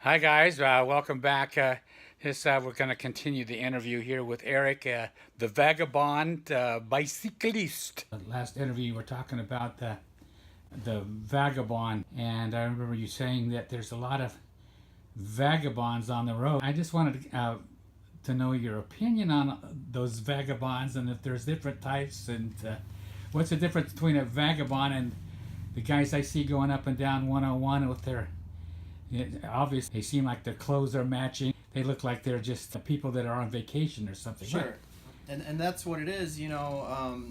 Hi guys, welcome back. We're going to continue the interview here with Erik, the Vagabond Bicyclist. Last interview, you were talking about the Vagabond, and I remember you saying that there's a lot of vagabonds on the road. I just wanted to know your opinion on those vagabonds and if there's different types, and what's the difference between a vagabond and the guys I see going up and down 101 with their obviously, they seem like their clothes are matching. They look like they're just the people that are on vacation or something. Sure. And that's what it is. A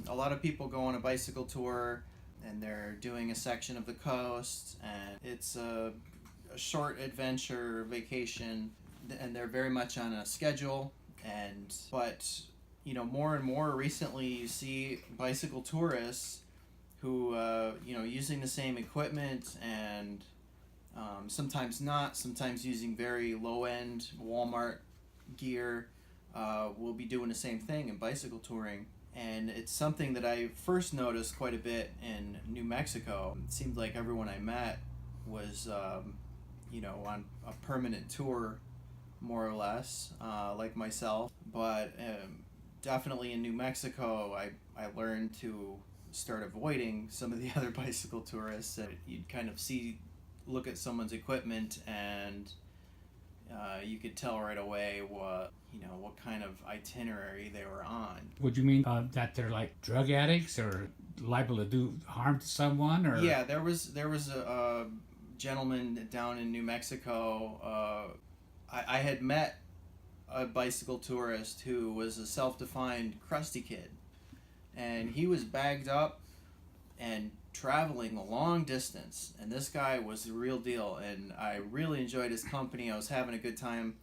lot of people go on a bicycle tour and they're doing a section of the coast, and it's a short adventure vacation, and they're very much on a schedule. But more and more recently, you see bicycle tourists who, using the same equipment and sometimes not, sometimes using very low end Walmart gear. We'll be doing the same thing in bicycle touring. And it's something that I first noticed quite a bit in New Mexico. It seemed like everyone I met was, on a permanent tour, more or less, like myself. But definitely in New Mexico, I learned to start avoiding some of the other bicycle tourists. You'd kind of look at someone's equipment, and you could tell right away what kind of itinerary they were on. Would you mean that they're like drug addicts or liable to do harm to someone? Or Yeah, there was a gentleman down in New Mexico. I had met a bicycle tourist who was a self-defined crusty kid, and he was bagged up and traveling a long distance, and this guy was the real deal, and I really enjoyed his company. I was having a good time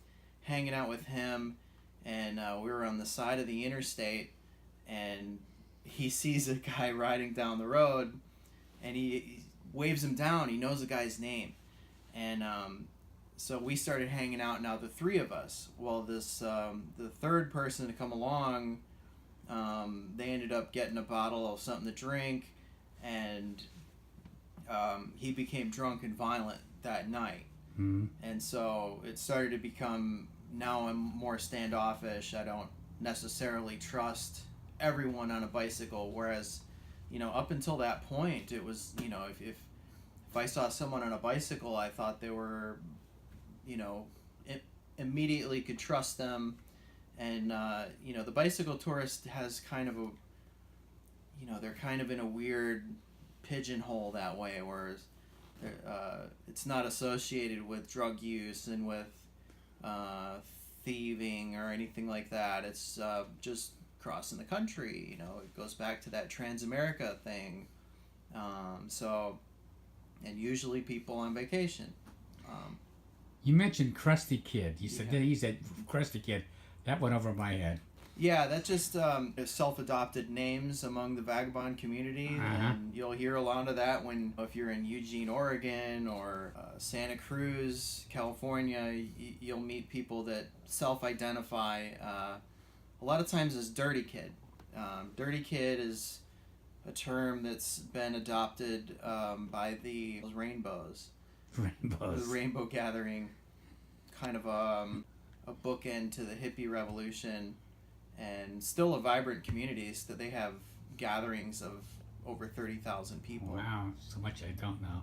hanging out with him, and we were on the side of the interstate, and he sees a guy riding down the road, and he waves him down. He knows the guy's name, and so we started hanging out. Now the three of us. Well, the third person to come along, they ended up getting a bottle of something to drink, and he became drunk and violent that night. mm-hmm. And so it started to become, now I'm more standoffish. I don't necessarily trust everyone on a bicycle. Whereas, up until that point, it was, if I saw someone on a bicycle, I thought they were, you know, immediately could trust them. And, the bicycle tourist has kind of they're kind of in a weird pigeonhole that way, whereas it's not associated with drug use and with thieving or anything like that. It's just crossing the country. It goes back to that Transamerica thing. And usually people on vacation. Um, You mentioned Krusty Kid. You said yeah. he said Krusty Kid. That went over my head. Yeah, that's just self-adopted names among the vagabond community, and you'll hear a lot of that if you're in Eugene, Oregon, or Santa Cruz, California. You'll meet people that self-identify a lot of times as Dirty Kid. Dirty Kid is a term that's been adopted by the rainbows, Rainbows. the Rainbow Gathering, kind of a bookend to the hippie revolution, and still a vibrant community. So they have gatherings of over 30,000 people. Wow, so much I don't know.